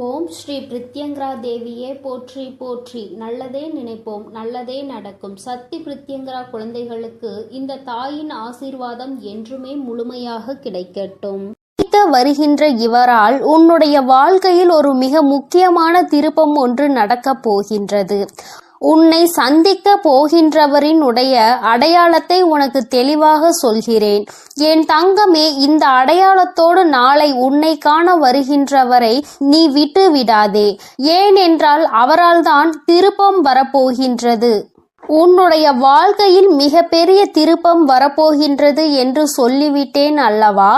ஓம் ஸ்ரீ பிரித்யங்கரா தேவியே போற்றி போற்றி. நல்லதே நினைப்போம், நல்லதே நடக்கும். சக்தி பிரித்யங்கரா குழந்தைகளுக்கு இந்த தாயின் ஆசீர்வாதம் என்றுமே முழுமையாக கிடைக்கட்டும். வருகின்ற இவரால் உன்னுடைய வாழ்க்கையில் ஒரு மிக முக்கியமான திருப்பம் ஒன்று நடக்கப் போகின்றது. உன்னை சந்திக்க போகின்றவரின் உடைய அடையாளத்தை உனக்கு தெளிவாக சொல்கிறேன். என் தங்கமே, இந்த அடையாளத்தோடு நாளை உன்னை காண வருகின்றவரை நீ விட்டு விடாதே. ஏனென்றால் அவரால் தான் திருப்பம் வரப்போகின்றது. உன்னுடைய வாழ்க்கையில் மிக பெரிய திருப்பம் வரப்போகின்றது என்று சொல்லிவிட்டேன் அல்லவா?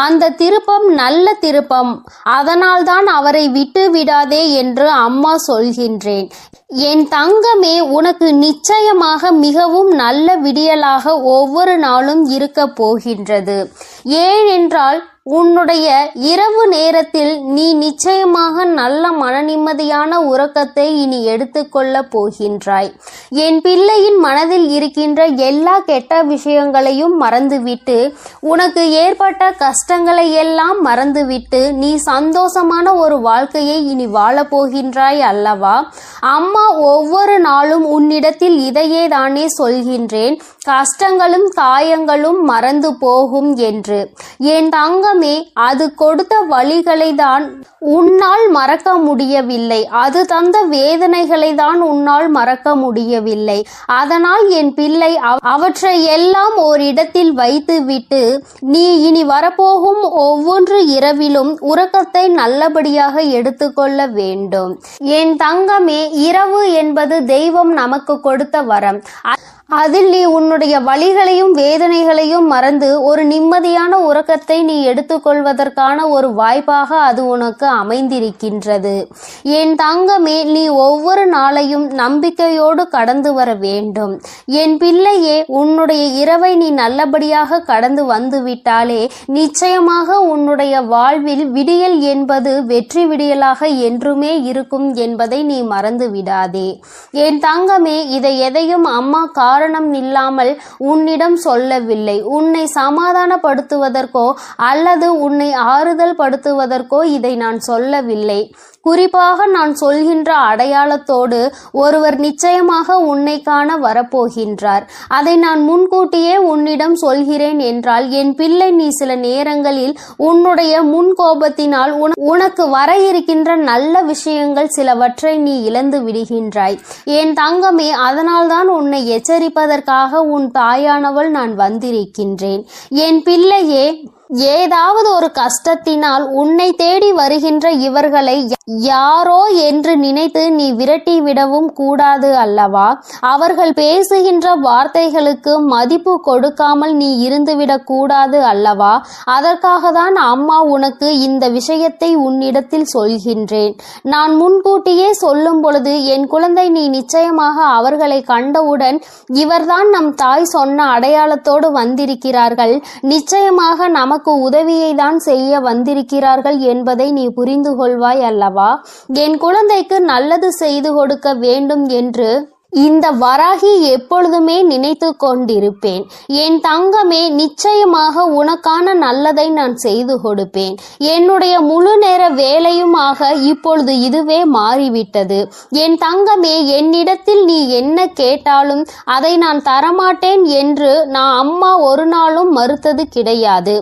அந்த திருப்பம் நல்ல திருப்பம். அதனால்தான் அவரை விட்டு விடாதே என்று அம்மா சொல்கின்றேன். என் தங்கமே, உனக்கு நிச்சயமாக மிகவும் நல்ல விடியலாக ஒவ்வொரு நாளும் இருக்க போகின்றது. ஏனென்றால் உன்னுடைய இரவு நேரத்தில் நீ நிச்சயமாக நல்ல மனநிம்மதியான உறக்கத்தை இனி எடுத்துக்கொள்ள போகின்றாய். என் பிள்ளையின் மனதில் இருக்கின்ற எல்லா கெட்ட விஷயங்களையும் மறந்துவிட்டு, உனக்கு ஏற்பட்ட கஷ்டங்களை எல்லாம் மறந்துவிட்டு நீ சந்தோஷமான ஒரு வாழ்க்கையை இனி வாழப் போகின்றாய் அல்லவா? அம்மா ஒவ்வொரு நாளும் உன்னிடத்தில் இதையே தானே சொல்கின்றேன், கஷ்டங்களும் காயங்களும் மறந்து போகும் என்று. என் தங்கமே, அது கொடுத்த வழிகளை தான் உன்னால் மறக்க முடியவில்லை. அது தந்த வேதனைகளை தான் உன்னால் மறக்க முடியவில்லை. அதனால் என் பிள்ளை அவற்றை எல்லாம் ஓரிடத்தில் வைத்துவிட்டு நீ இனி வரப்போகும் ஒவ்வொரு இரவிலும் உறக்கத்தை நல்லபடியாக எடுத்துக்கொள்ள வேண்டும். என் தங்கமே, இரவு என்பது தெய்வம் நமக்கு கொடுத்த வரம். அதில் நீ உன்னுடைய வலிகளையும் வேதனைகளையும் மறந்து ஒரு நிம்மதியான உறக்கத்தை நீ எடுத்துக்கொள்வதற்கான ஒரு வாய்ப்பாக அது உனக்கு அமைந்திருக்கின்றது. என் தங்கமே, நீ ஒவ்வொரு நாளையும் நம்பிக்கையோடு கடந்து வர வேண்டும். என் பிள்ளையே, உன்னுடைய இரவை நீ நல்லபடியாக கடந்து வந்துவிட்டாலே நிச்சயமாக உன்னுடைய வாழ்வில் விடியல் என்பது வெற்றி விடியலாக என்றுமே இருக்கும் என்பதை நீ மறந்து விடாதே. என் தங்கமே, இதை எதையும் அம்மா காரணம் இல்லாமல் உன்னிடம் சொல்லவில்லை. உன்னை சமாதானப்படுத்துவதற்கோ அல்லது உன்னை ஆறுதல் படுத்துவதற்கோ இதை நான் சொல்லவில்லை. குறிப்பாக நான் சொல்கின்ற அடையாளத்தோடு ஒருவர் நிச்சயமாக உன்னை காண வரப்போகின்றார். அதை நான் முன்கூட்டியே உன்னிடம் சொல்கிறேன் என்றால் என் பிள்ளை, நீ சில நேரங்களில் உன்னுடைய முன்கோபத்தினால் உனக்கு வர இருக்கின்ற நல்ல விஷயங்கள் சிலவற்றை நீ இழந்து விடுகின்றாய். என் தங்கமே, அதனால்தான் உன்னை எச்சரிப்பதற்காக உன் தாயானவள் நான் வந்திருக்கின்றேன். என் பிள்ளையே, ஏதாவது ஒரு கஷ்டத்தினால் உன்னை தேடி வருகின்ற இவர்களை யாரோ என்று நினைத்து நீ விரட்டி விடவும் கூடாது அல்லவா? அவர்கள் பேசுகின்ற வார்த்தைகளுக்கு மதிப்பு கொடுக்காமல் நீ இருந்துவிடக் கூடாது அல்லவா? அதற்காக தான் அம்மா உனக்கு இந்த விஷயத்தை உன்னிடத்தில் சொல்கின்றேன். நான் முன்கூட்டியே சொல்லும் பொழுது என் குழந்தை, நீ நிச்சயமாக அவர்களை கண்டவுடன் இவர்தான் நம் தாய் சொன்ன அடையாளத்தோடு வந்திருக்கிறார்கள், நிச்சயமாக நமக்கு உதவியை தான் செய்ய வந்திருக்கிறார்கள் என்பதை நீ புரிந்து கொள்வாய் அல்லவா? என் குழந்தைக்கு நல்லது செய்து கொடுக்க வேண்டும் என்று இந்த வராகி எப்பொழுதுமே நினைத்து கொண்டிருப்பேன். என் தங்கமே, நிச்சயமாக உனக்கான நல்லதை நான் செய்து கொடுப்பேன். என்னுடைய முழு நேர வேலையுமாக இப்பொழுது இதுவே மாறிவிட்டது. என் தங்கமே, என்னிடத்தில் நீ என்ன கேட்டாலும் அதை நான் தரமாட்டேன் என்று நான் அம்மா ஒரு நாளும் மறுத்தது கிடையாது.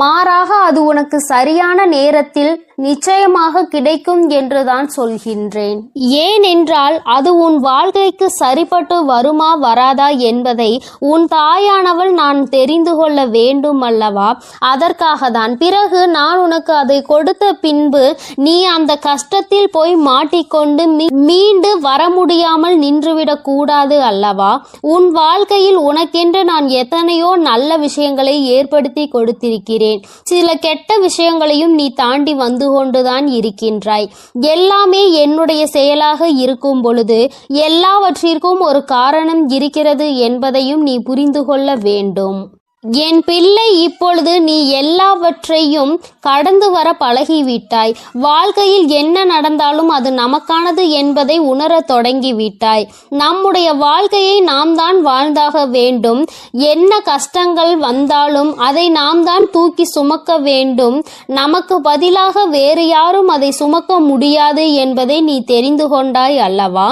மாறாக அது உனக்கு சரியான நேரத்தில் நிச்சயமாக கிடைக்கும் என்றுதான் சொல்கின்றேன். ஏனென்றால் அது உன் வாழ்க்கைக்கு சரிப்பட்டு வருமா வராதா என்பதை உன் தாயானவள் நான் தெரிந்து கொள்ள வேண்டும் அல்லவா? அதற்காக தான். பிறகு நான் உனக்கு அதை கொடுத்த பின்பு நீ அந்த கஷ்டத்தில் போய் மாட்டிக்கொண்டு மீண்டு வர முடியாமல் நின்றுவிடக் கூடாது அல்லவா? உன் வாழ்க்கையில் உனக்கென்று நான் எத்தனையோ நல்ல விஷயங்களை ஏற்படுத்தி கொடுத்திருக்கிறேன். சில கெட்ட விஷயங்களையும் நீ தாண்டி வந்து கொண்டுதான் இருக்கின்றாய். எல்லாமே என்னுடைய செயலாக இருக்கும் பொழுது எல்லாவற்றிற்கும் ஒரு காரணம் இருக்கிறது என்பதையும் நீ புரிந்து கொள்ள வேண்டும். என் பிள்ளை, இப்பொழுது நீ எல்லாவற்றையும் கடந்து வர பழகிவிட்டாய். வாழ்க்கையில் என்ன நடந்தாலும் அது நமக்கானது என்பதை உணரத் தொடங்கிவிட்டாய். நம்முடைய வாழ்க்கையை நாம் தான் வாழ்ந்தாக வேண்டும். என்ன கஷ்டங்கள் வந்தாலும் அதை நாம் தான் தூக்கி சுமக்க வேண்டும். நமக்கு பதிலாக வேறு யாரும் அதை சுமக்க முடியாது என்பதை நீ தெரிந்து கொண்டாய் அல்லவா?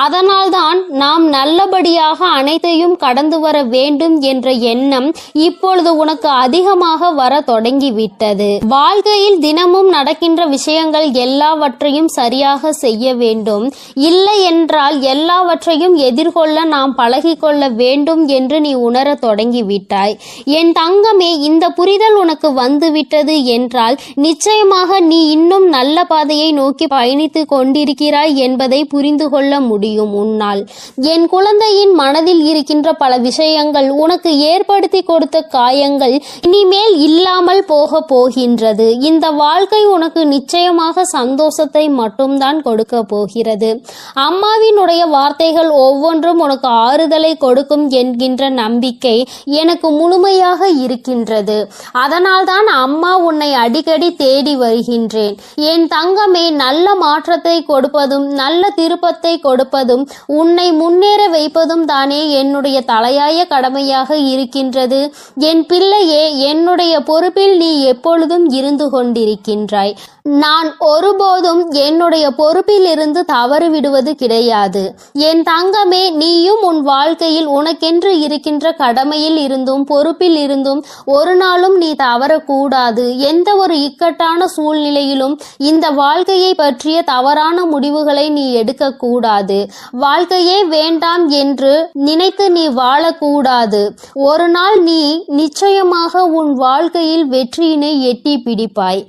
அதனால்தான் நாம் நல்லபடியாக அனைத்தையும் கடந்து வர வேண்டும் என்ற எண்ணம் இப்பொழுது உனக்கு அதிகமாக வர தொடங்கிவிட்டது. வாழ்க்கையில் தினமும் நடக்கின்ற விஷயங்கள் எல்லாவற்றையும் சரியாக செய்ய வேண்டும். இல்லை என்றால் எல்லாவற்றையும் எதிர்கொள்ள நாம் பழகிக்கொள்ள வேண்டும் என்று நீ உணர தொடங்கிவிட்டாய். என் தங்கமே, இந்த புரிதல் உனக்கு வந்துவிட்டது என்றால் நிச்சயமாக நீ இன்னும் நல்ல பாதையை நோக்கி பயணித்து கொண்டிருக்கிறாய் என்பதை புரிந்து கொள்ள முடியும் உன்னால். என் குழந்தையின் மனதில் இருக்கின்ற பல விஷயங்கள், உனக்கு ஏற்படுத்தி கொடுத்த காயங்கள் இனிமேல் இல்லாமல் போக போகின்றது. இந்த வாழ்க்கை உனக்கு நிச்சயமாக சந்தோஷத்தை மட்டும்தான் கொடுக்க போகிறது. அம்மாவினுடைய வார்த்தைகள் ஒவ்வொன்றும் உனக்கு ஆறுதலை கொடுக்கும் என்கின்ற நம்பிக்கை எனக்கு முழுமையாக இருக்கின்றது. அதனால்தான் அம்மா உன்னை அடிக்கடி தேடி வருகின்றேன். என் தங்கமே, நல்ல மாற்றத்தை கொடுப்பதும் நல்ல திருப்பத்தை கொடுப்பதும் உன்னை முன்னேற வைப்பதும் தானே என்னுடைய தலையாய கடமையாக இருக்கின்றது. என் பிள்ளையே, என்னுடைய பொறுப்பில் நீ எப்பொழுதும் இருந்து கொண்டிருக்கின்றாய். நான் ஒருபோதும் என்னுடைய பொறுப்பில் இருந்து தவறு விடுவது கிடையாது. என் தங்கமே, நீயும் உன் வாழ்க்கையில் உனக்கென்று இருக்கின்ற கடமையில் இருந்தும் பொறுப்பில் இருந்தும் ஒரு நாளும் நீ தவறக்கூடாது. எந்த ஒரு இக்கட்டான சூழ்நிலையிலும் இந்த வாழ்க்கையை பற்றிய தவறான முடிவுகளை நீ எடுக்கக்கூடாது. வாழ்க்கையே வேண்டாம் என்று நினைத்து நீ வாழக்கூடாது. ஒரு நாள் நீ நிச்சயமாக உன் வாழ்க்கையில் வெற்றியினை எட்டி பிடிப்பாய்.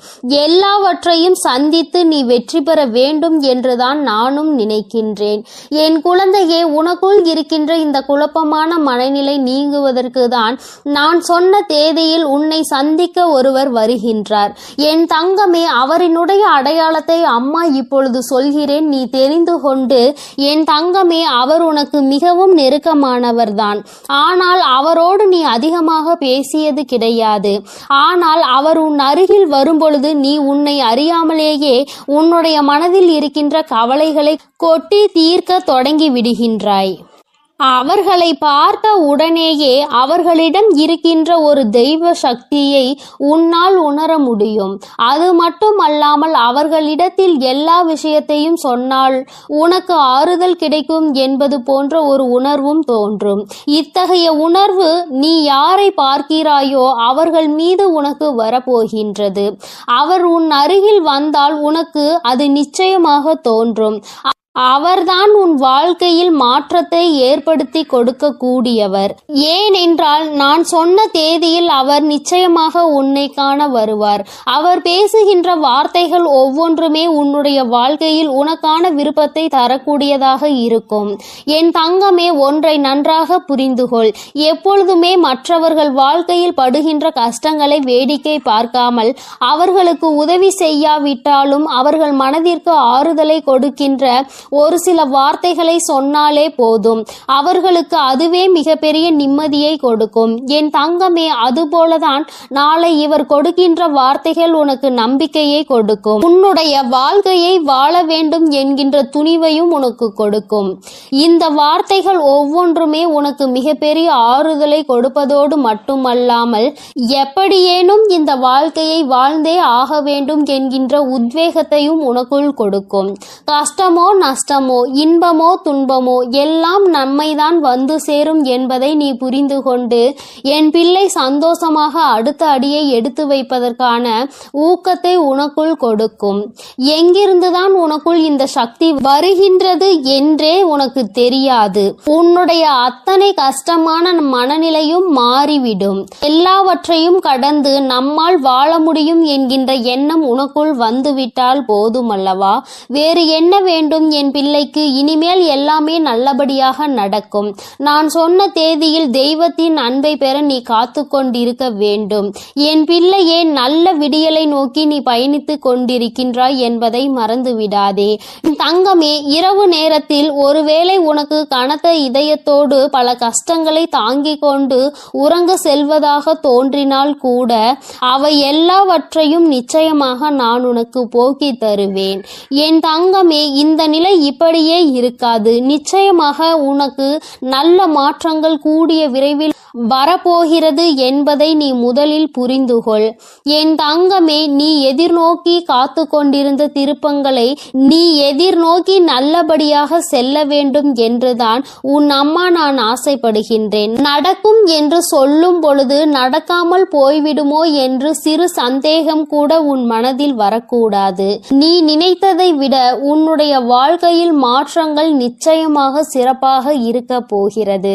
எல்லாவற்றையும் சந்தித்து நீ வெற்றி பெற வேண்டும் என்றுதான் நானும் நினைக்கின்றேன். என் குழந்தையே, உனக்குள் இருக்கின்ற இந்த குழப்பமான மனநிலை நீங்குவதற்கு தான் நான் சொன்ன தேதியில் உன்னை சந்திக்க ஒருவர் வருகின்றார். என் தங்கமே, அவரினுடைய அடையாளத்தை அம்மா இப்பொழுது சொல்கிறேன், நீ தெரிந்து கொண்டு. என் தங்கமே, அவர் உனக்கு மிகவும் நெருக்கமானவர்தான். ஆனால் அவரோடு நீ அதிகமாக பேசியது கிடையாது. ஆனால் அவர் உன் அருகில் வரும்பொழுது நீ உன்னை அறியாமலேயே உன்னுடைய மனதில் இருக்கின்ற கவலைகளை கொட்டி தீர்க்க தொடங்கி விடுகின்றாய். அவர்களை பார்த்த உடனேயே அவர்களிடம் இருக்கின்ற ஒரு தெய்வ சக்தியை உன்னால் உணர முடியும். அது மட்டுமல்லாமல் அவர்களிடத்தில் எல்லா விஷயத்தையும் சொன்னால் உனக்கு ஆறுதல் கிடைக்கும் என்பது போன்ற ஒரு உணர்வும் தோன்றும். இத்தகைய உணர்வு நீ யாரை பார்க்கிறாயோ அவர்கள் மீது உனக்கு வரப்போகின்றது. அவர் உன் அருகில் வந்தால் உனக்கு அது நிச்சயமாக தோன்றும். அவர்தான் உன் வாழ்க்கையில் மாற்றத்தை ஏற்படுத்தி கொடுக்க கூடியவர். ஏனென்றால் நான் சொன்ன தேதியில் அவர் நிச்சயமாக உன்னை காண வருவார். அவர் பேசுகின்ற வார்த்தைகள் ஒவ்வொன்றுமே உன்னுடைய வாழ்க்கையில் உனக்கான விருப்பத்தை தரக்கூடியதாக இருக்கும். என் தங்கமே, ஒன்றை நன்றாக புரிந்துகொள். எப்பொழுதுமே மற்றவர்கள் வாழ்க்கையில் படுகின்ற கஷ்டங்களை வேடிக்கை பார்க்காமல் அவர்களுக்கு உதவி செய்யாவிட்டாலும் அவர்கள் மனதிற்கு ஆறுதலை கொடுக்கின்ற ஒரு சில வார்த்தைகளை சொன்னாலே போதும். அவர்களுக்கு அதுவே மிகப்பெரிய நிம்மதியை கொடுக்கும். என் தங்கமே, அதுபோலதான் நாளை இவர் கொடுக்கின்ற வார்த்தைகள் உனக்கு நம்பிக்கையை கொடுக்கும். உன்னுடைய வாழ்க்கையை வாழ வேண்டும் என்கின்ற துணிவையும் உனக்கு கொடுக்கும். இந்த வார்த்தைகள் ஒவ்வொன்றுமே உனக்கு மிகப்பெரிய ஆறுதலை கொடுப்பதோடு மட்டுமல்லாமல் எப்படியேனும் இந்த வாழ்க்கையை வாழ்ந்தே ஆக வேண்டும் என்கின்ற உத்வேகத்தையும் உனக்குள் கொடுக்கும். கஷ்டமோ நஷ்டமோ இன்பமோ துன்பமோ எல்லாம் நன்மைதான் வந்து சேரும் என்பதை நீ புரிந்து கொண்டு என் பிள்ளை சந்தோஷமாக அடுத்த அடியை எடுத்து வைப்பதற்கான ஊக்கத்தை உனக்குள் கொடுக்கும். எங்கிருந்துதான் உனக்குள் இந்த சக்தி வருகின்றது என்றே உனக்கு தெரியாது. உன்னுடைய அத்தனை கஷ்டமான மனநிலையும் மாறிவிடும். எல்லாவற்றையும் கடந்து நம்மால் வாழ முடியும் என்கின்ற எண்ணம் உனக்குள் வந்துவிட்டால் போதுமல்லவா? வேறு என்ன வேண்டும் என் பிள்ளைக்கு? இனிமேல் எல்லாமே நல்லபடியாக நடக்கும். நான் சொன்ன தேதியில் தெய்வத்தின் அன்பை பெற நீ காத்து கொண்டிருக்க வேண்டும். என் பிள்ளையே, நல்ல விடியலை நோக்கி நீ பயணித்து கொண்டிருக்கின்றாய் என்பதை மறந்து விடாதே. தங்கமே, இரவு நேரத்தில் ஒருவேளை உனக்கு கனத்த இதயத்தோடு பல கஷ்டங்களை தாங்கிக் கொண்டு உறங்க செல்வதாக தோன்றினால் கூட அவை எல்லாவற்றையும் நிச்சயமாக நான் உனக்கு போக்கி தருவேன். என் தங்கமே, இந்த நிலை இப்படியே இருக்காது. நிச்சயமாக உனக்கு நல்ல மாற்றங்கள் கூடிய விரைவில் வரப்போகிறது என்பதை நீ முதலில் புரிந்துகொள். என் தங்கமே, நீ எதிர்நோக்கி காத்து கொண்டிருந்த திருப்பங்களை நீ எதிர்நோக்கி நல்லபடியாக செல்ல வேண்டும் என்றுதான் உன் அம்மா நான் ஆசைப்படுகின்றேன். நடக்கும் என்று சொல்லும் பொழுது நடக்காமல் போய்விடுமோ என்று சிறு சந்தேகம் கூட உன் மனதில் வரக்கூடாது. நீ நினைத்ததை விட உன்னுடைய வாழ்க்கையில் மாற்றங்கள் நிச்சயமாக சிறப்பாக இருக்க போகிறது.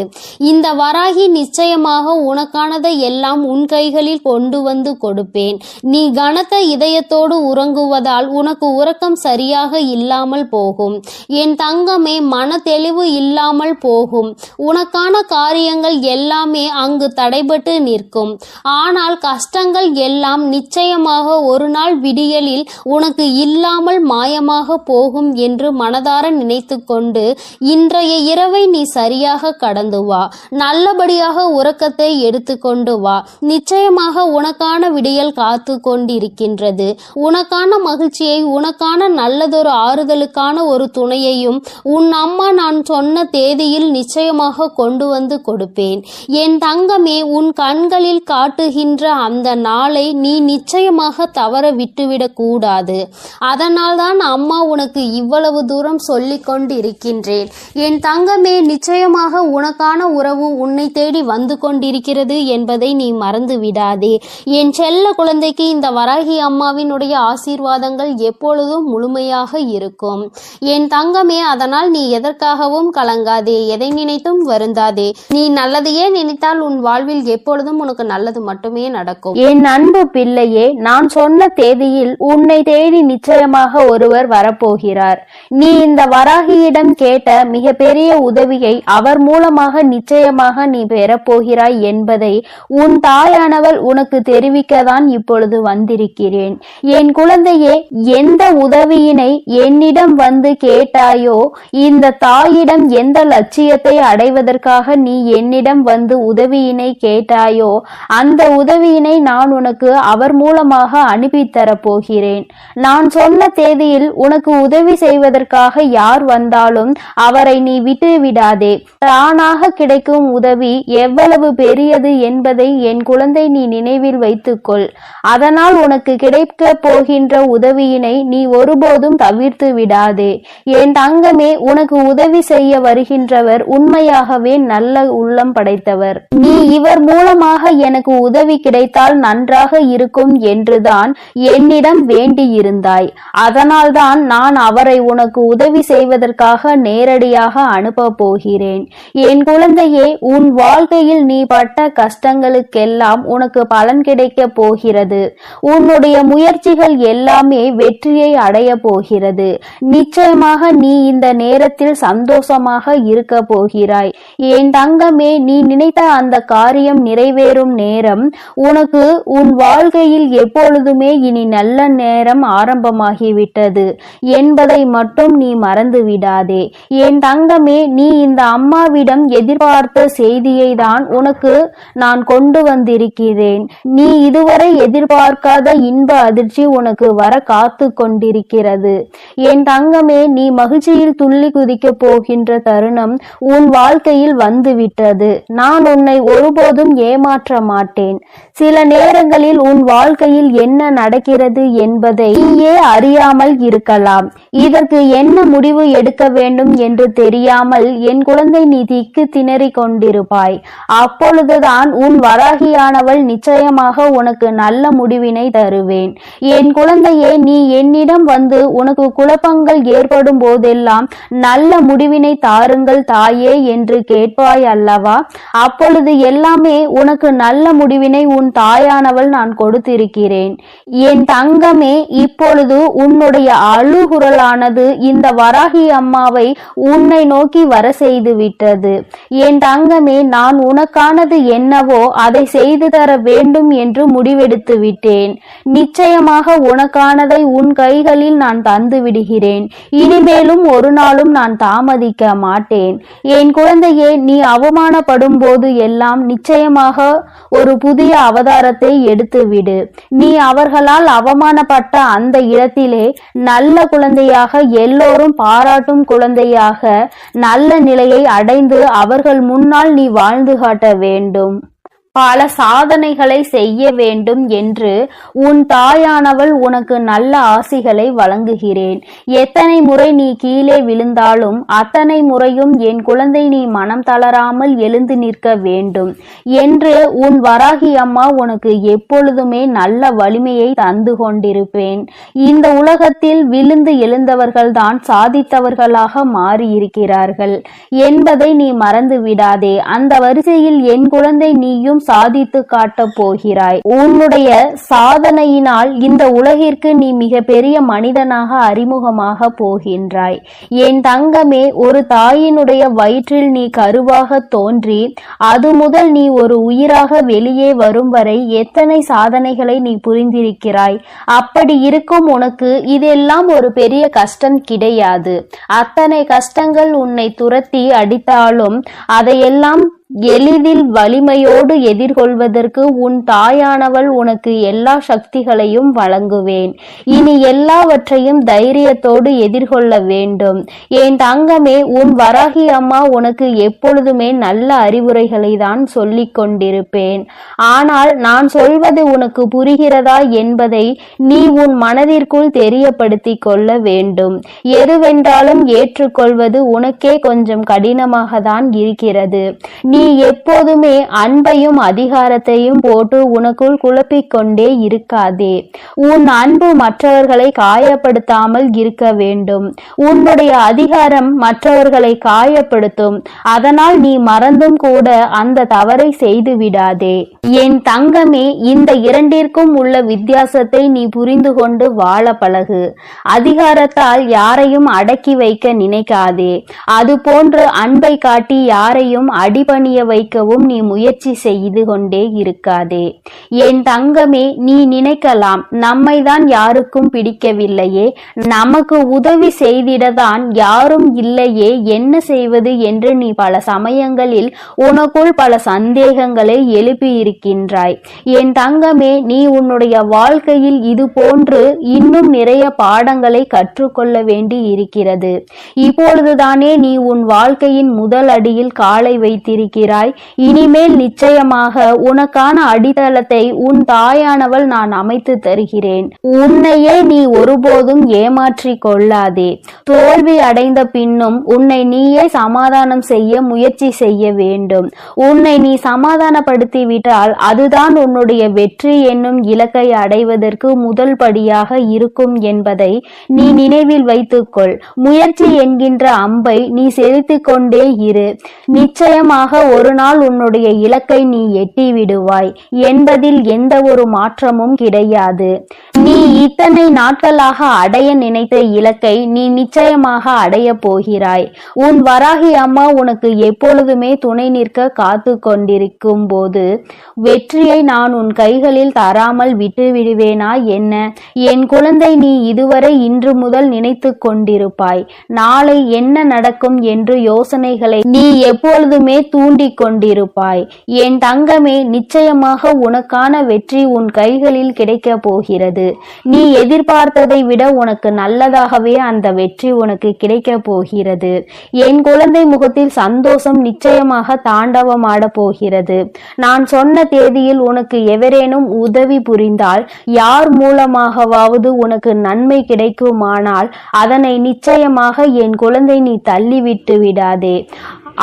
இந்த வராகி நிச்சயமாக உனக்கானதை எல்லாம் உன் கைகளில் கொண்டு வந்து கொடுப்பேன். நீ கனத்த இதயத்தோடு உறங்குவதால் உனக்கு உறக்கம் சரியாக இல்லாமல் போகும். என் தங்கமே, மன தெளிவு இல்லாமல் போகும். உனக்கான காரியங்கள் எல்லாமே அங்கு தடைபட்டு நிற்கும். ஆனால் கஷ்டங்கள் எல்லாம் நிச்சயமாக ஒரு நாள் விடியலில் உனக்கு இல்லாமல் மாயமாக போகும் என்று மனதார நினைத்து கொண்டு இன்றைய இரவை நீ சரியாக கடந்து வா. நல்லபடியாக உறக்கத்தை எடுத்துக்கொண்டு வா. நிச்சயமாக உனக்கான விடியல் காத்து கொண்டிருக்கின்றது. உனக்கான மகிழ்ச்சியை, உனக்கான நல்லதொரு ஆறுதலுக்கான ஒரு துணையையும் உன் அம்மா நான் சொன்ன தேதியில் நிச்சயமாக கொண்டு வந்து கொடுப்பேன். என் தங்கமே, உன் கண்களில் காட்டுகின்ற அந்த நாளை நீ நிச்சயமாக தவற விட்டுவிடக் கூடாது. அதனால்தான் அம்மா உனக்கு இவ்வளவு தூரம் சொல்லிக் கொண்டு இருக்கின்றேன். என் தங்கமே, நிச்சயமாக உனக்கான உறவு உன்னை தேடி வந்து கொண்டிருக்கிறது என்பதை நீ மறந்து விடாதே. என் செல்ல குழந்தைக்கு இந்த வராகி அம்மாவினுடைய ஆசீர்வாதங்கள் எப்பொழுதும் முழுமையாக இருக்கும். என் தங்கமே, அதனால் நீ எதற்காகவும் கலங்காதே, எதை நினைத்தும் வருந்தாதே. நீ நல்லதையே நினைத்தால் உன் வாழ்வில் எப்பொழுதும் உனக்கு நல்லது மட்டுமே நடக்கும். என் அன்பு பிள்ளையே, நான் சொன்ன தேதியில் உன்னை தேடி நிச்சயமாக ஒருவர் வரப்போகிறார். நீ இந்த வராகியிடம் கேட்ட மிகப்பெரிய உதவியை அவர் மூலமாக நிச்சயமாக நீ பெறப்போகிறாய் என்பதை உன் தாயானவள் உனக்கு தெரிவிக்கத்தான் இப்பொழுது வந்திருக்கிறேன். என் குழந்தையே, எந்த உதவியினை என்னிடம் வந்து கேட்டாயோ, இந்த தாயிடம் எந்த லட்சியத்தை அடைவதற்காக நீ என்னிடம் வந்து உதவியினை கேட்டாயோ, அந்த உதவியினை நான் உனக்கு அவர் மூலமாக அனுப்பித்தரப் போகிறேன். நான் சொன்ன தேதியில் உனக்கு உதவி செய்வதற்காக யார் வந்தாலும் அவரை நீ விட்டு விடாதே. தானாக கிடைக்கும் உதவி எவ்வளவு பெரியது என்பதை என் குழந்தை நீ நினைவில் வைத்துக்கொள். அதனால் உனக்கு கிடைக்க போகின்ற உதவியினை நீ ஒருபோதும் தவிர்த்து விடாதே. என் தங்கமே, உனக்கு உதவி செய்ய வருகின்றவர் உண்மையாகவே நல்ல உள்ளம் படைத்தவர். நீ இவர் மூலமாக எனக்கு உதவி கிடைத்தால் நன்றாக இருக்கும் என்றுதான் என்னிடம் வேண்டியிருந்தாய். அதனால்தான் நான் அவரை உனக்கு உதவி செய்வதற்காக நேரடியாக அனுப்ப போகிறேன். என் குழந்தையே, உன் வாழ்க்கையில் நீ பட்ட கஷ்டங்களுக்கெல்லாம் உனக்கு பலன் கிடைக்க போகிறது. உன்னுடைய முயற்சிகள் எல்லாமே வெற்றியை அடைய போகிறது. நிச்சயமாக நீ இந்த நேரத்தில் சந்தோஷமாக இருக்க போகிறாய். என் தங்கமே, நீ நினைத்த அந்த காரியம் நிறைவேறும் நேரம் உனக்கு உன் வாழ்க்கையில் எப்பொழுதுமே இனி நல்ல நேரம் ஆரம்பமாகிவிட்டது என்பதை மட்டும் நீ மறந்து விடாதே. என் தங்கமே, நீ இந்த அம்மாவிடம் எதிர்பார்த்த செய்தியை தான் உனக்கு நான் கொண்டு வந்திருக்கிறேன். நீ இதுவரை எதிர்பார்க்காத இன்ப அதிர்ச்சி உனக்கு வர காத்து கொண்டிருக்கிறது. என் தங்கமே, நீ மகிழ்ச்சியில் துள்ளி குதிக்க போகின்ற தருணம் உன் வாழ்க்கையில் வந்துவிட்டது. நான் உன்னை ஒருபோதும் ஏமாற்ற மாட்டேன். சில நேரங்களில் உன் வாழ்க்கையில் என்ன நடக்கிறது என்பதை நீயே அறியாமல் இருக்கலாம். இதற்கு என்ன முடிவு எடுக்க வேண்டும் என்று தெரியாமல் என் குழந்தை நீ திக்கு திணறி கொண்டிருப்பாய். அப்பொழுதுதான் உன் வராகியானவள் நிச்சயமாக உனக்கு நல்ல முடிவினை தருவேன். என் குழந்தையே, நீ என்னிடம் வந்து உனக்கு குழப்பங்கள் ஏற்படும் போதெல்லாம் நல்ல முடிவினை தாருங்கள் தாயே என்று கேட்பாய் அல்லவா? அப்பொழுது எல்லாமே உனக்கு நல்ல முடிவினை உன் தாயானவள் நான் கொடுத்திருக்கிறேன். என் தங்கமே, இப்பொழுது உன்னுடைய அழுகுரல் குரலானது இந்த வராகி அம்மாவை உன்னை நோக்கி வர செய்து விட்டது. என் தங்கமே, நான் உனக்கானது என்னவோ அதை செய்து தர வேண்டும் என்று முடிவெடுத்து விட்டேன். நிச்சயமாக உனக்கானதை உன் கைகளில் நான் தந்து விடுகிறேன். இனிமேலும் ஒரு நாளும் நான் தாமதிக்க மாட்டேன். என் குழந்தையே, நீ அவமானப்படும் போது எல்லாம் நிச்சயமாக ஒரு புதிய அவதாரத்தை எடுத்துவிடு. நீ அவர்களால் அவமானப்பட்ட அந்த இடத்திலே நல்ல குழந்தையாக, எல்லோரும் பாராட்டும் குழந்தையாக நல்ல நிலையை அடைந்து அவர்கள் முன்னால் நீ வாழ்ந்து காட்ட வேண்டும். பல சாதனைகளை செய்ய வேண்டும் என்று உன் தாயானவள் உனக்கு நல்ல ஆசிகளை வழங்குகிறேன். எத்தனை முறை நீ கீழே விழுந்தாலும் அத்தனை முறையும் என் குழந்தை நீ மனம் தளராமல் எழுந்து நிற்க வேண்டும் என்று உன் வராகி அம்மா உனக்கு எப்பொழுதுமே நல்ல வலிமையை தந்து கொண்டிருப்பேன். இந்த உலகத்தில் விழுந்து எழுந்தவர்கள்தான் சாதித்தவர்களாக மாறியிருக்கிறார்கள் என்பதை நீ மறந்து விடாதே. அந்த வரிசையில் என் குழந்தை நீயும் சாதித்து காட்டப் போகிறாய். உன்னுடைய சாதனையினால் இந்த உலகிற்கு நீ மிக பெரிய மனிதனாக அறிமுகமாக போகின்றாய். என் தங்கமே, ஒரு தாயினுடைய வயிற்றில் நீ கருவாக தோன்றி அது முதல் நீ ஒரு உயிராக வெளியே வரும் வரை எத்தனை சாதனைகளை நீ புரிந்திருக்கிறாய். அப்படி இருக்கும் உனக்கு இதெல்லாம் ஒரு பெரிய கஷ்டம் கிடையாது. அத்தனை கஷ்டங்கள் உன்னை துரத்தி அடித்தாலும் அதையெல்லாம் எளிதில் வலிமையோடு எதிர்கொள்வதற்கு உன் தாயானவள் உனக்கு எல்லா சக்திகளையும் வழங்குவேன். இனி எல்லாவற்றையும் தைரியத்தோடு எதிர்கொள்ள வேண்டும். என் தங்கமே, உன் வராகி அம்மா உனக்கு எப்பொழுதுமே நல்ல அறிவுரைகளை தான் சொல்லிக் கொண்டிருப்பேன். ஆனால் நான் சொல்வது உனக்கு புரிகிறதா என்பதை நீ உன் மனதிற்குள் தெரியப்படுத்தி கொள்ள வேண்டும். எதுவென்றாலும் ஏற்றுக்கொள்வது உனக்கே கொஞ்சம் கடினமாக தான் இருக்கிறது. நீ எப்போதுமே அன்பையும் அதிகாரத்தையும் போட்டு உனக்குள் குழப்பிக் கொண்டே இருக்காதே. உன் அன்பு மற்றவர்களை காயப்படுத்தாமல் இருக்க வேண்டும். உன்னுடைய அதிகாரம் மற்றவர்களை காயப்படுத்தும். அதனால் நீ மறந்தும் கூட அந்த தவறை செய்து விடாதே. என் தங்கமே, இந்த இரண்டிற்கும் உள்ள வித்தியாசத்தை நீ புரிந்து கொண்டு வாழ பழகு. அதிகாரத்தால் யாரையும் அடக்கி வைக்க நினைக்காதே. அதுபோன்று அன்பை காட்டி யாரையும் அடிபணிய வைக்கவும் நீ முயற்சி செய்து கொண்டே இருக்காதே. என் தங்கமே, நீ நினைக்கலாம், நம்மை தான் யாருக்கும் பிடிக்கவில்லையே, நமக்கு உதவி செய்திடதான் யாரும் இல்லையே, என்ன செய்வது என்று நீ பல சமயங்களில் உனக்குள் பல சந்தேகங்களை எழுப்பியிருக்கின்றாய். என் தங்கமே, நீ உன்னுடைய வாழ்க்கையில் இது போன்று இன்னும் நிறைய பாடங்களை கற்றுக்கொள்ள வேண்டி இருக்கிறது. இப்பொழுதுதானே நீ உன் வாழ்க்கையின் முதல் அடியில் காலை வைத்திருக்கிறாய். இனிமேல் நிச்சயமாக உனக்கான அடித்தளத்தை உன் தாயானவள் நான் அமைத்து தருகிறேன். உன்னையே நீ ஒருபோதும் ஏமாற்றி கொள்ளாதே. தோல்வி அடைந்த பின்னும் உன்னை நீயே சமாதானம் செய்ய முயற்சி செய்ய வேண்டும். உன்னை நீ சமாதானப்படுத்திவிட்டால் அதுதான் உன்னுடைய வெற்றி என்னும் இலக்கை அடைவதற்கு முதல் படியாக இருக்கும் என்பதை நீ நினைவில் வைத்துக்கொள். முயற்சி என்கின்ற அம்பை நீ செலுத்திக் கொண்டே இரு. நிச்சயமாக ஒரு நாள் உன்னுடைய இலக்கை நீ எட்டி விடுவாய் என்பதில் எந்த ஒரு மாற்றமும் கிடையாது. நீ இத்தனை நாட்களாக அடைய நினைத்த இலக்கை நீ நிச்சயமாக அடைய போகிறாய். உன் வராகி அம்மா உனக்கு எப்பொழுதுமே துணை நிற்க காத்து கொண்டிருக்கும் போது வெற்றியை நான் உன் கைகளில் தராமல் விட்டு விடுவேனா என்ன? என் குழந்தை, நீ இதுவரை இன்று முதல் நினைத்து கொண்டிருப்பாய். நாளை என்ன நடக்கும் என்று யோசனைகளை நீ எப்பொழுதுமே தூண்டிக் கொண்டிருப்பாய். என் தங்கமே, நிச்சயமாக உனக்கான வெற்றி உன் கைகளில் கிடைக்க போகிறது. நீ எதிர்பார்த்ததை விட உனக்கு நல்லதாகவே அந்த வெற்றி உனக்கு கிடைக்க போகிறது. என் குழந்தை முகத்தில் சந்தோஷம் நிச்சயமாக தாண்டவமாட போகிறது. நான் சொன்ன தேதியில் உனக்கு எவரேனும் உதவி புரிந்தால், யார் மூலமாகவாவது உனக்கு நன்மை கிடைக்குமானால் அதனை நிச்சயமாக என் குழந்தை நீ தள்ளிவிட்டு விடாதே.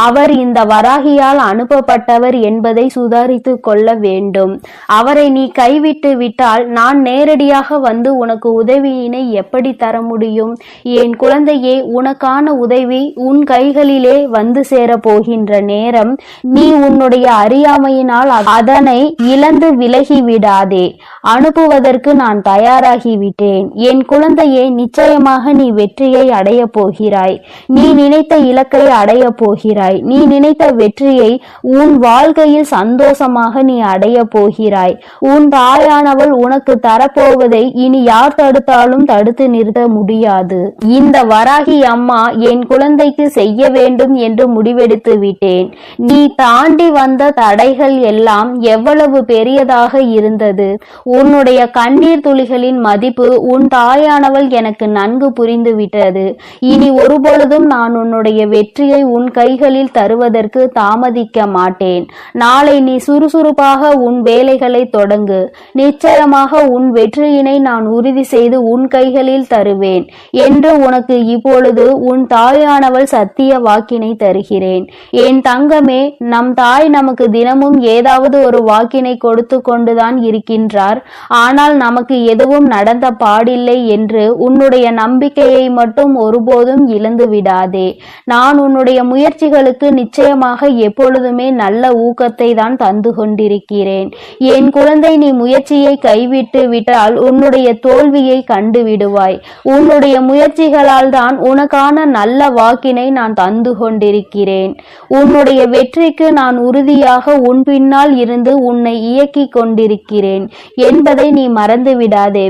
அவர் இந்த வராகியால் அனுப்பப்பட்டவர் என்பதை சுதாரித்து கொள்ள வேண்டும். அவரை நீ கைவிட்டு விட்டால் நான் நேரடியாக வந்து உனக்கு உதவியினை எப்படி தர முடியும்? என் குழந்தையே, உனக்கான உதவி உன் கைகளிலே வந்து சேர போகின்ற நேரம். நீ உன்னுடைய அறியாமையினால் அதனை இழந்து விலகி விடாதே. அனுப்புவதற்கு நான் தயாராகிவிட்டேன். என் குழந்தையே, நிச்சயமாக நீ வெற்றியை அடைய போகிறாய். நீ நினைத்த இலக்கை அடைய போகிறாய். நீ நினைத்த வெற்றியை உன் வாழ்க்கையில் சந்தோஷமாக நீ அடைய போகிறாய். உன் தாயானவள் உனக்கு தரப்போவதை இனி யார் தடுத்தாலும் தடுத்து நிறுத்த முடியாது. இந்த வராகி அம்மா என் குழந்தைக்கு செய்ய வேண்டும் என்று முடிவெடுத்து விட்டேன். நீ தாண்டி வந்த தடைகள் எல்லாம் எவ்வளவு பெரியதாக இருந்தது. உன்னுடைய கண்ணீர் துளிகளின் மதிப்பு உன் தாயானவள் எனக்கு நன்கு புரிந்து விட்டது. இனி ஒருபொழுதும் நான் உன்னுடைய வெற்றியை உன் கைகளில் தருவதற்கு தாமதிக்க மாட்டேன். நாளை நீ சுறுசுறுப்பாக உன் வேலைகளை தொடங்கு. நிச்சயமாக உன் வெற்றியினை நான் உறுதி செய்து உன் கைகளில் தருவேன் என்று உனக்கு இப்பொழுது உன் தாயானவள் சத்திய வாக்கினை தருகிறேன். என் தங்கமே, நம் தாய் நமக்கு தினமும் ஏதாவது ஒரு வாக்கினை கொடுத்து கொண்டுதான் இருக்கின்றார். ஆனால் நமக்கு எதுவும் நடந்த பாடில்லை என்று உன்னுடைய நம்பிக்கையை மட்டும் ஒருபோதும் இழந்து விடாதே. நான் உன்னுடைய முயற்சிகளுக்கு நிச்சயமாக எப்பொழுதுமே நல்ல ஊக்கத்தை தான் தந்து கொண்டிருக்கிறேன். என் குழந்தை, நீ முயற்சியை கைவிட்டு விட்டால் உன்னுடைய தோல்வியை கண்டு விடுவாய். உன்னுடைய முயற்சிகளால் தான் உனக்கான நல்ல வாக்கினை நான் தந்து கொண்டிருக்கிறேன். உன்னுடைய வெற்றிக்கு நான் உறுதியாக உன் பின்னால் இருந்து உன்னை இயக்கி கொண்டிருக்கிறேன் என்பதை நீ மறந்து விடாதே.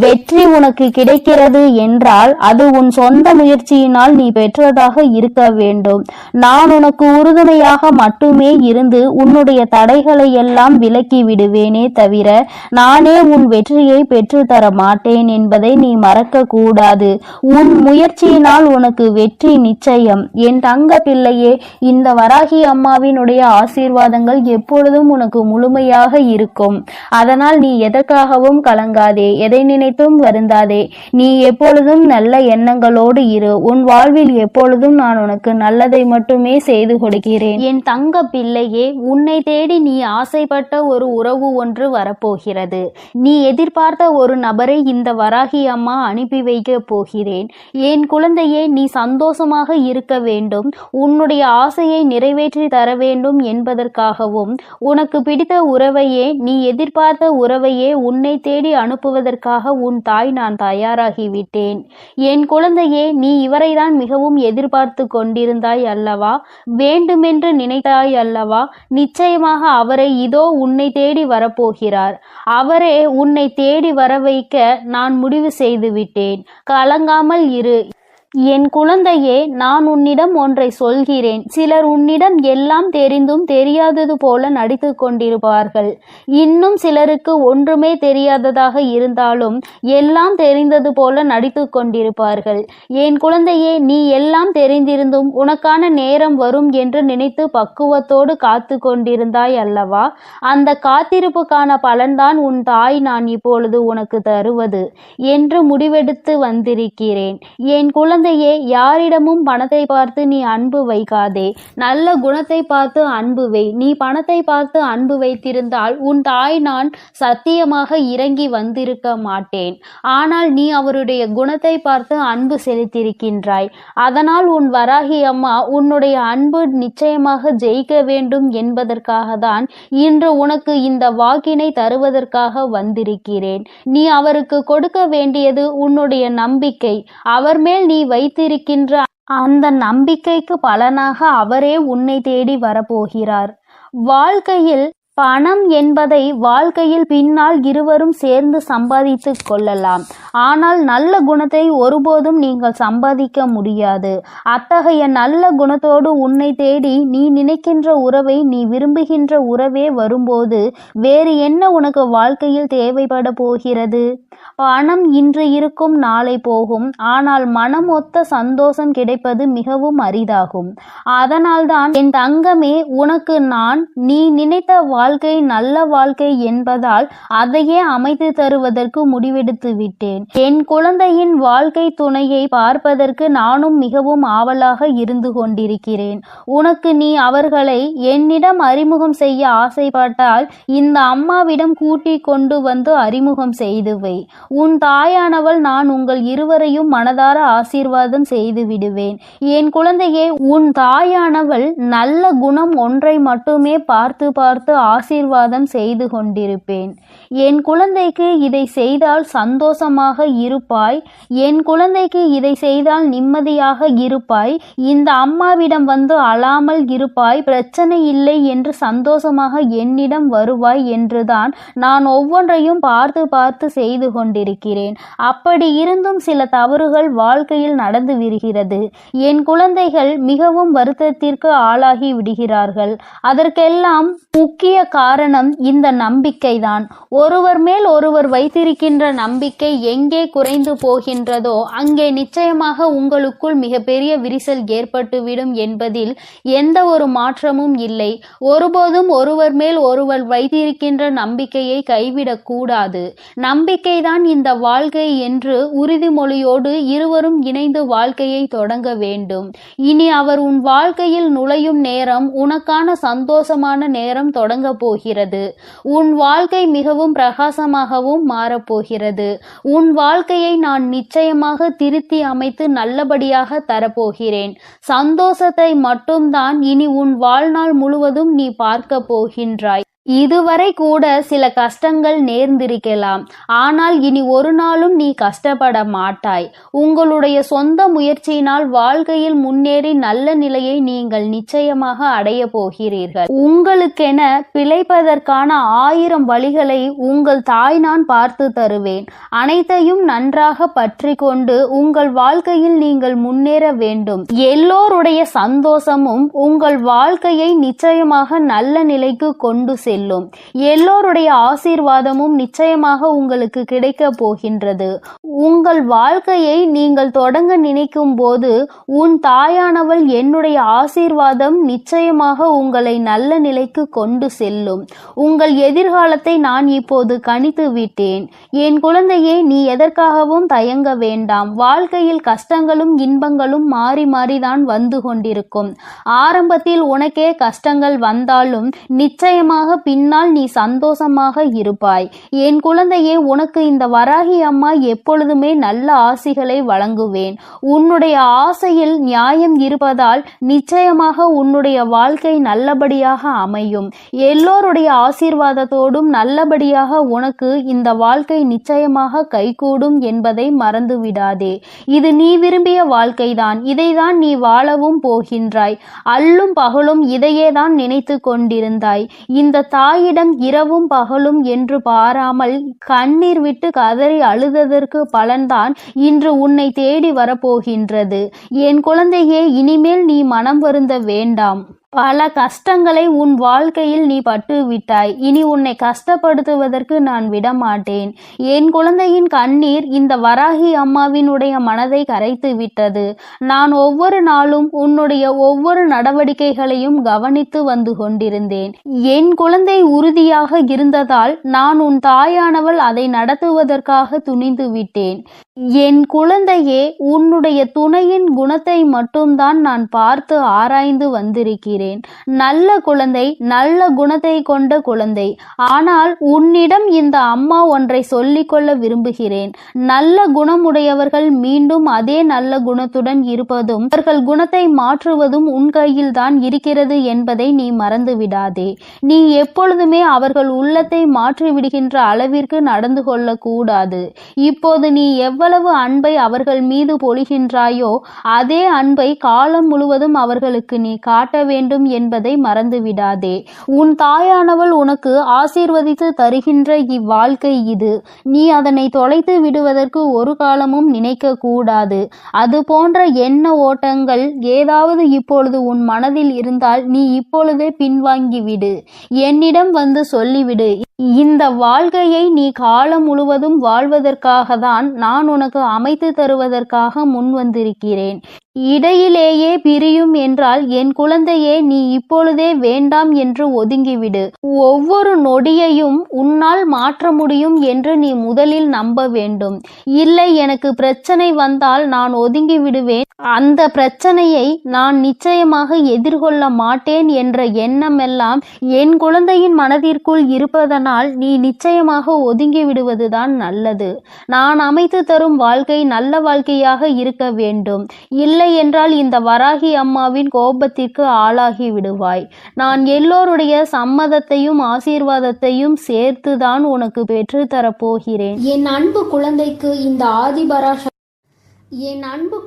வெற்றி உனக்கு கிடைக்கிறது என்றால் அது உன் சொந்த முயற்சியினால் நீ பெற்றதாக இருக்க வேண்டும். நான் உனக்கு உறுதுணையாக மட்டுமே இருந்து உன்னுடைய தடைகளை எல்லாம் விலக்கி விடுவேனே தவிர நானே உன் வெற்றியை பெற்று தர மாட்டேன் என்பதை நீ மறக்க கூடாது. உன் முயற்சியினால் உனக்கு வெற்றி நிச்சயம். என் தங்க பிள்ளையே, இந்த வராகி அம்மாவினுடைய ஆசீர்வாதங்கள் எப்பொழுதும் உனக்கு முழுமையாக இருக்கும். அதனால் நீ எதற்காகவும் கலங்காதே, எதை நினைத்தும் வருந்தாதே. நீ எப்பொழுதும் நல்ல எண்ணங்களோடு இரு. உன் வாழ்வில் எப்பொழுதும் நான் உனக்கு நல்லதை மட்டுமே செய்து கொடுக்கிறேன். என் தங்க பிள்ளையே, உன்னை தேடி நீ ஆசைப்பட்ட ஒரு உறவு ஒன்று வரப்போகிறது. நீ எதிர்பார்த்த ஒரு நபரை இந்த வராகி அம்மா அனுப்பி வைக்க போகிறேன். என் குழந்தையே, நீ சந்தோஷமாக இருக்க வேண்டும், உன்னுடைய ஆசையை நிறைவேற்றி தர வேண்டும் என்பதற்காகவும் உனக்கு பிடித்த உறவையே, நீ எதிர்பார்த்த உறவையே உன்னை தேடி அனுப்புவதற்காக உன் தாய் நான் தயாராகிவிட்டேன். என் குழந்தையே, நீ இவரைதான் மிகவும் எதிர்பார்த்து கொண்டிருந்தாய் அல்லவா? வேண்டுமென்று நினைத்தாய் அல்லவா? நிச்சயமாக அவரை இதோ உன்னை தேடி வரப்போகிறார். அவரே உன்னை தேடி வர வைக்க நான் முடிவு செய்து விட்டேன். கலங்காமல் இரு. என் குழந்தையே, நான் உன்னிடம் ஒன்றை சொல்கிறேன். சிலர் உன்னிடம் எல்லாம் தெரிந்தும் தெரியாதது போல நடித்து கொண்டிருப்பார்கள். இன்னும் சிலருக்கு ஒன்றுமே தெரியாததாக இருந்தாலும் எல்லாம் தெரிந்தது போல நடித்து கொண்டிருப்பார்கள். என் குழந்தையே, நீ எல்லாம் தெரிந்திருந்தும் உனக்கான நேரம் வரும் என்று நினைத்து பக்குவத்தோடு காத்து கொண்டிருந்தாய் அல்லவா? அந்த காத்திருப்புக்கான பலன்தான் உன் தாய் நான் இப்பொழுது உனக்கு தருவது என்று முடிவெடுத்து வந்திருக்கிறேன். என் குழந்தை, யாரிடமும் பணத்தை பார்த்து நீ அன்பு வைக்காதே. நல்ல குணத்தை பார்த்து அன்பு வை. நீ பணத்தை பார்த்து அன்பு வைத்திருந்தால் உன் தாய் நான் சத்தியமாக இறங்கி வந்திருக்க மாட்டேன். ஆனால் நீ அவருடைய குணத்தை பார்த்து அன்பு செலுத்தியிருக்கின்றாய். அதனால் உன் வராகி அம்மா உன்னுடைய அன்பு நிச்சயமாக ஜெயிக்க வேண்டும் என்பதற்காக தான் இன்று உனக்கு இந்த வாக்கினை தருவதற்காக வந்திருக்கிறேன். நீ அவருக்கு கொடுக்க வேண்டியது உன்னுடைய நம்பிக்கை. அவர் மேல் நீ வைத்திருக்கின்ற அந்த நம்பிக்கைக்கு பலனாக அவரே உன்னை தேடி வரப்போகிறார். வாழ்க்கையில் பணம் என்பதை வாழ்க்கையில் பின்னால் இருவரும் சேர்ந்து சம்பாதித்து கொள்ளலாம். ஆனால் நல்ல குணத்தை ஒருபோதும் நீங்கள் சம்பாதிக்க முடியாது. அத்தகைய நல்ல குணத்தோடு உன்னை தேடி நீ நினைக்கின்ற உறவை, நீ விரும்புகின்ற உறவே வரும்போது வேறு என்ன உனக்கு வாழ்க்கையில் தேவைப்பட போகிறது? பணம் இன்று இருக்கும், நாளை போகும். ஆனால் மனம் ஒத்த சந்தோஷம் கிடைப்பது மிகவும் அரிதாகும். அதனால்தான் என் தங்கமே, உனக்கு நான் நீ நினைத்த வாழ்க்கை நல்ல வாழ்க்கை என்பதால் அதையே அமைத்து தருவதற்கு முடிவெடுத்து விட்டேன். என் குழந்தையின் வாழ்க்கை துணையை பார்ப்பதற்கு நானும் மிகவும் ஆவலாக இருந்து கொண்டிருக்கிறேன். உனக்கு நீ அவர்களை என்னிடம் அறிமுகம் செய்ய ஆசைப்பட்டால் இந்த அம்மாவிடம் கூட்டிக் கொண்டு வந்து அறிமுகம் செய்து வை. உன் தாயானவள் நான் உங்கள் இருவரையும் மனதார ஆசீர்வாதம் செய்து விடுவேன். என் குழந்தையே, உன் தாயானவள் நல்ல குணம் ஒன்றை மட்டுமே பார்த்து பார்த்து ஆசீர்வாதம் செய்து கொண்டிருப்பேன். என் குழந்தைக்கு இதை செய்தால் சந்தோஷமாக இருப்பாய். என் குழந்தைக்கு இதை செய்தால் நிம்மதியாக இருப்பாய். இந்த அம்மாவிடம் வந்து அழாமல் இருப்பாய். பிரச்சனை இல்லை என்று சந்தோஷமாக என்னிடம் வருவாய் என்றுதான் நான் ஒவ்வொன்றையும் பார்த்து பார்த்து செய்து கொண்டிருக்கிறேன். அப்படி இருந்தும் சில தவறுகள் வாழ்க்கையில் நடந்து விடுகிறது. என் குழந்தைகள் மிகவும் வருத்தத்திற்கு ஆளாகி விடுகிறார்கள். அதற்கெல்லாம் முக்கிய காரணம் இந்த நம்பிக்கைதான். ஒருவர் மேல் ஒருவர் வைத்திருக்கின்ற நம்பிக்கை எங்கே குறைந்து போகின்றதோ அங்கே நிச்சயமாக உங்களுக்குள் மிகப்பெரிய விரிசல் ஏற்பட்டுவிடும் என்பதில் எந்த ஒரு மாற்றமும் இல்லை. ஒருபோதும் ஒருவர் மேல் ஒருவர் வைத்திருக்கின்ற நம்பிக்கையை கைவிடக் கூடாது. நம்பிக்கைதான் இந்த வாழ்க்கை என்று உறுதிமொழியோடு இருவரும் இணைந்து வாழ்க்கையை தொடங்க வேண்டும். இனி அவர் உன் வாழ்க்கையில் நுழையும் நேரம் உனக்கான சந்தோஷமான நேரம் தொடங்க போகிறது. உன் வாழ்க்கை மிகவும் பிரகாசமாகவும் மாறப்போகிறது. உன் வாழ்க்கையை நான் நிச்சயமாக திருத்தி அமைத்து நல்லபடியாக தரப்போகிறேன். சந்தோஷத்தை மட்டும்தான் இனி உன் வாழ்நாள் முழுவதும் நீ பார்க்க போகின்றாய். இதுவரை கூட சில கஷ்டங்கள் நேர்ந்திருக்கலாம். ஆனால் இனி ஒரு நாளும் நீ கஷ்டப்பட மாட்டாய். உங்களுடைய சொந்த முயற்சியினால் வாழ்க்கையில் முன்னேறி நல்ல நிலையை நீங்கள் நிச்சயமாக அடைய போகிறீர்கள். உங்களுக்கென பிழைப்பதற்கான 1000 வழிகளை உங்கள் தாய் நான் பார்த்து தருவேன். அனைத்தையும் நன்றாக பற்றி கொண்டு உங்கள் வாழ்க்கையில் நீங்கள் முன்னேற வேண்டும். எல்லோருடைய சந்தோஷமும் உங்கள் வாழ்க்கையை நிச்சயமாக நல்ல நிலைக்கு கொண்டு செல்லும். எல்லோருடைய ஆசீர்வாதமும் நிச்சயமாக உங்களுக்கு கிடைக்க போகின்றது. உங்கள் வாழ்க்கையை நீங்கள் தொடங்க நினைக்கும் போது உன் தாயானவள் என்னுடைய ஆசீர்வாதம் நிச்சயமாக உங்களை நல்ல நிலைக்கு கொண்டு செல்லும். உங்கள் எதிர்காலத்தை நான் இப்போது கணித்து விட்டேன். என் குழந்தையே, நீ எதற்காகவும் தயங்க வேண்டாம். வாழ்க்கையில் கஷ்டங்களும் இன்பங்களும் மாறி மாறிதான் வந்து கொண்டிருக்கும். ஆரம்பத்தில் உனக்கே கஷ்டங்கள் வந்தாலும் நிச்சயமாக பின்னால் நீ சந்தோஷமாக இருப்பாய். என் குழந்தையே, உனக்கு இந்த வராகி அம்மா எப்பொழுதுமே நல்ல ஆசிகளை வழங்குவேன். உன்னுடைய ஆசையில் நியாயம் இருப்பதால் நிச்சயமாக உன்னுடைய வாழ்க்கை நல்லபடியாக அமையும். எல்லோருடைய ஆசீர்வாதத்தோடும் நல்லபடியாக உனக்கு இந்த வாழ்க்கை நிச்சயமாக கைகூடும் என்பதை மறந்து விடாதே. இது நீ விரும்பிய வாழ்க்கைதான். இதைதான் நீ வாழவும் போகின்றாய். அல்லும் பகலும் இதையே தான் நினைத்து கொண்டிருந்தாய். இந்த தாயிடம் இரவும் பகலும் என்று பாராமல் கண்ணீர் விட்டு கதறி அழுததற்கு பலன்தான் இன்று உன்னை தேடி வரப்போகின்றது. என் குழந்தையே, இனிமேல் நீ மனம் வருந்த வேண்டாம். பல கஷ்டங்களை உன் வாழ்க்கையில் நீ பட்டு விட்டாய். இனி உன்னை கஷ்டப்படுத்துவதற்கு நான் விடமாட்டேன். என் குழந்தையின் கண்ணீர் இந்த வராகி அம்மாவினுடைய மனதை கரைத்து விட்டது. நான் ஒவ்வொரு நாளும் உன்னுடைய ஒவ்வொரு நடவடிக்கைகளையும் கவனித்து வந்து கொண்டிருந்தேன். என் குழந்தை உறுதியாக இருந்ததால் நான் உன் தாயானவள் அதை நடத்துவதற்காக துணிந்து விட்டேன். என் குழந்தையே, உன்னுடைய துணையின் குணத்தை மட்டும்தான் நான் பார்த்து ஆராய்ந்து வந்திருக்கிறேன். நல்ல குழந்தை, நல்ல குணத்தை கொண்ட குழந்தை. ஆனால் உன்னிடம் இந்த அம்மா ஒன்றை சொல்லிக்கொள்ள விரும்புகிறேன். நல்ல குணமுடையவர்கள் மீண்டும் அதே நல்ல குணத்துடன் இருப்பதும் அவர்கள் குணத்தை மாற்றுவதும் உன் கையில் தான் இருக்கிறது என்பதை நீ மறந்து விடாதே. நீ எப்பொழுதுமே அவர்கள் உள்ளத்தை மாற்றி விடுகின்ற அளவிற்கு நடந்து கொள்ளக்கூடாது. இப்போது நீ எவ்வளவு அன்பை அவர்கள் மீது பொழிகின்றாயோ அதே அன்பை காலம் முழுவதும் அவர்களுக்கு நீ காட்ட வேண்டும் என்பதை மறந்து விடாதே. உன் தாயானவள் உனக்கு ஆசீர்வதித்து தருகின்ற இவ்வாழ்க்கை இது. நீ அதனை தொலைத்து விடுவதற்கு ஒரு காலமும் நினைக்க கூடாது. அது போன்ற எண்ண ஓட்டங்கள் ஏதாவது இப்பொழுது உன் மனதில் இருந்தால் நீ இப்பொழுதே பின்வாங்கிவிடு. என்னிடம் வந்து சொல்லிவிடு. இந்த வாழ்க்கையை நீ காலம் முழுவதும் வாழ்வதற்காக தான் நான் உனக்கு அமைத்து தருவதற்காக முன் வந்திருக்கிறேன். இடையிலேயே பிரியும் என்றால் என் குழந்தையே, நீ இப்பொழுதே வேண்டாம் என்று ஒதுங்கிவிடு. ஒவ்வொரு நொடியையும் உன்னால் மாற்ற முடியும் என்று நீ முதலில் நம்ப வேண்டும். இல்லை, எனக்கு பிரச்சனை வந்தால் நான் ஒதுங்கி விடுவேன், அந்த பிரச்சனையை நான் நிச்சயமாக எதிர்கொள்ள மாட்டேன் என்ற எண்ணமெல்லாம் என் குழந்தையின் மனதிற்குள் இருப்பதனால் நீ நிச்சயமாக ஒதுங்கி விடுவதுதான் நல்லது. நான் அமைத்து தரும் வாழ்க்கை நல்ல வாழ்க்கையாக இருக்க வேண்டும். இல்லை என்றால் இந்த வராகி அம்மாவின் கோபத்திற்கு ஆளாகி விடுவாய். நான் எல்லோருடைய சம்மதத்தையும் ஆசீர்வாதத்தையும் சேர்த்துதான் உனக்கு பெற்று தரப்போகிறேன். என் அன்பு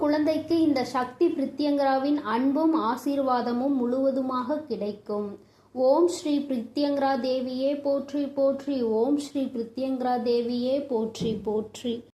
குழந்தைக்கு இந்த சக்தி பிரித்யங்கராவின் அன்பும் ஆசீர்வாதமும் முழுவதுமாக கிடைக்கும். ஓம் ஸ்ரீ பிரித்யங்கரா தேவியே போற்றி போற்றி. ஓம் ஸ்ரீ பிரித்யங்கரா தேவியே போற்றி போற்றி.